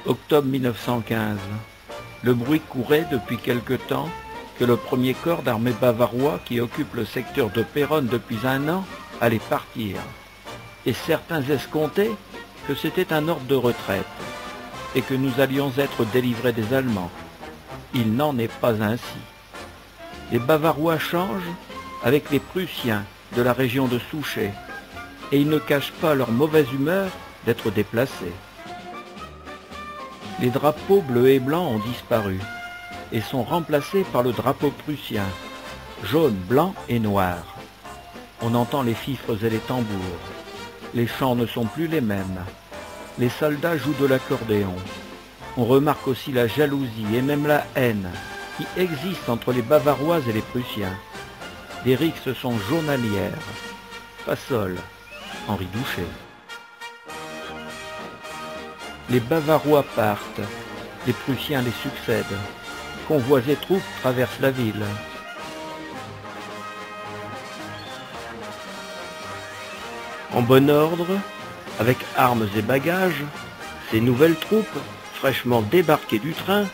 Octobre 1915. Le bruit courait depuis quelque temps que le premier corps d'armée bavarois qui occupe le secteur de Péronne depuis un an allait partir. Et certains escomptaient que c'était un ordre de retraite et que nous allions être délivrés des Allemands. Il n'en est pas ainsi. Les Bavarois changent avec les Prussiens de la région de Souchez et ils ne cachent pas leur mauvaise humeur d'être déplacés. Les drapeaux bleus et blancs ont disparu et sont remplacés par le drapeau prussien, jaune, blanc et noir. On entend les fifres et les tambours. Les chants ne sont plus les mêmes. Les soldats jouent de l'accordéon. On remarque aussi la jalousie et même la haine qui existent entre les Bavarois et les Prussiens. Les rixes sont journalières. Fassol, Henri Douchet. Les Bavarois partent, les Prussiens les succèdent. Convois et troupes traversent la ville. En bon ordre, avec armes et bagages, ces nouvelles troupes, fraîchement débarquées du train,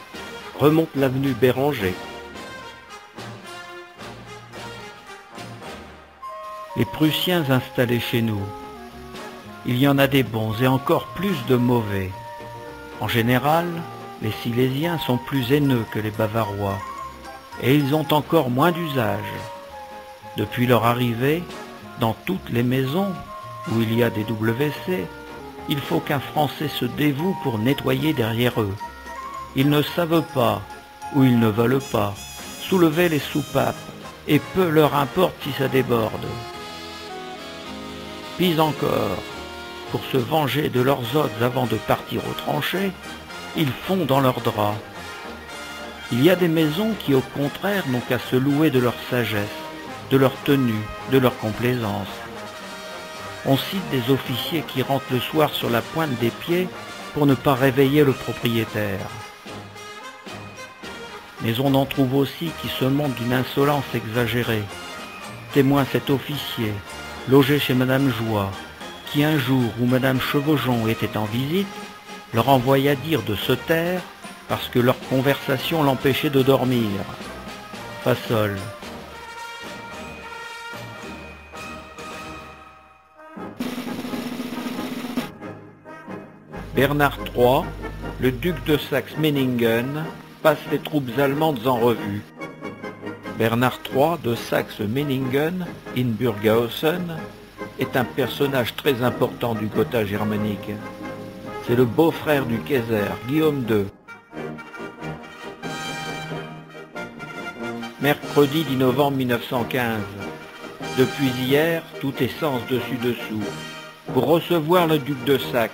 remontent l'avenue Béranger. Les Prussiens installés chez nous. Il y en a des bons et encore plus de mauvais. En général, les Silésiens sont plus haineux que les Bavarois, et ils ont encore moins d'usage. Depuis leur arrivée, dans toutes les maisons où il y a des WC, il faut qu'un Français se dévoue pour nettoyer derrière eux. Ils ne savent pas, ou ils ne veulent pas, soulever les soupapes, et peu leur importe si ça déborde. Pis encore, pour se venger de leurs hôtes avant de partir aux tranchées, ils font dans leurs draps. Il y a des maisons qui au contraire n'ont qu'à se louer de leur sagesse, de leur tenue, de leur complaisance. On cite des officiers qui rentrent le soir sur la pointe des pieds pour ne pas réveiller le propriétaire. Mais on en trouve aussi qui se montrent d'une insolence exagérée. Témoin cet officier, logé chez Madame Joie, qui un jour où Madame Chevaujon était en visite, leur envoya dire de se taire parce que leur conversation l'empêchait de dormir. Fassol. Bernard III, le duc de Saxe-Meiningen, passe les troupes allemandes en revue. Bernard III de Saxe-Meiningen, in Burghausen, est un personnage très important du Gotha germanique. C'est le beau-frère du Kaiser, Guillaume II. Mercredi 10 novembre 1915. Depuis hier, tout est sens dessus-dessous. Pour recevoir le duc de Saxe,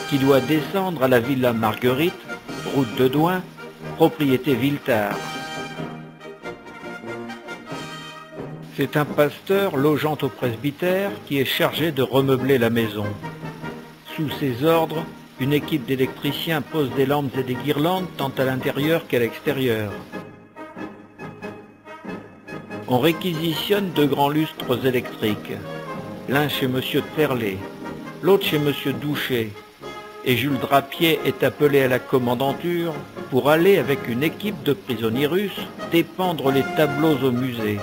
qui doit descendre à la Villa Marguerite, route de Douai, propriété Villetard. C'est un pasteur logeant au presbytère qui est chargé de remeubler la maison. Sous ses ordres, une équipe d'électriciens pose des lampes et des guirlandes tant à l'intérieur qu'à l'extérieur. On réquisitionne deux grands lustres électriques, l'un chez M. Terlet, l'autre chez M. Douchet, et Jules Drapier est appelé à la commandanture pour aller avec une équipe de prisonniers russes dépendre les tableaux au musée.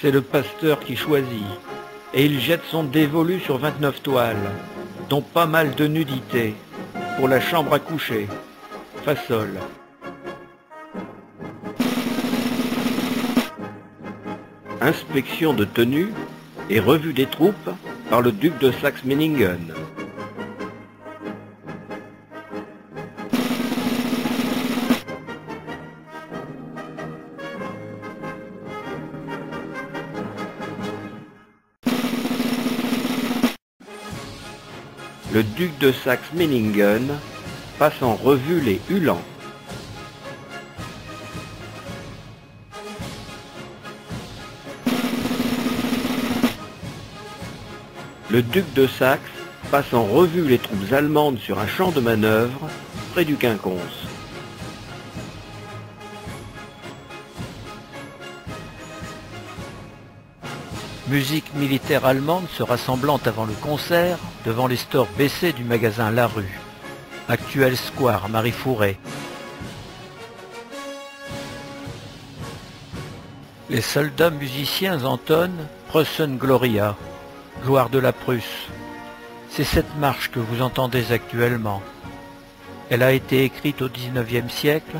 C'est le pasteur qui choisit, et il jette son dévolu sur 29 toiles, dont pas mal de nudité, pour la chambre à coucher. Fassol. Inspection de tenue et revue des troupes par le duc de Saxe-Meiningen. Le duc de Saxe-Meiningen passe en revue les Uhlans. Le duc de Saxe passe en revue les troupes allemandes sur un champ de manœuvre près du Quinconce. Musique militaire allemande se rassemblant avant le concert devant les stores baissés du magasin Larue. actuel square Marie Fourré. Les soldats musiciens entonnent Prussen Gloria, gloire de la Prusse. C'est cette marche que vous entendez actuellement. Elle a été écrite au XIXe siècle,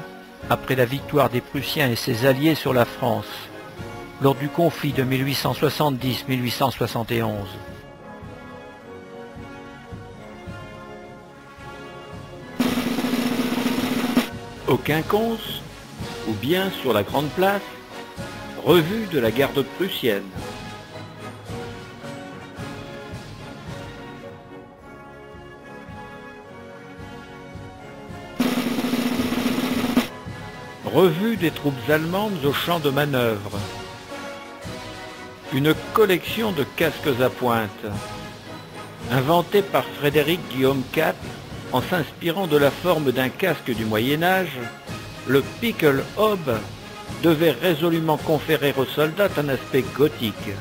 après la victoire des Prussiens et ses alliés sur la France, lors du conflit de 1870-1871. Au Quinconce, ou bien sur la Grande Place, revue de la garde prussienne. Revue des troupes allemandes au champ de manœuvre. Une collection de casques à pointe, inventée par Frédéric Guillaume IV en s'inspirant de la forme d'un casque du Moyen-Âge. Le Pickelhaube devait résolument conférer aux soldats un aspect gothique.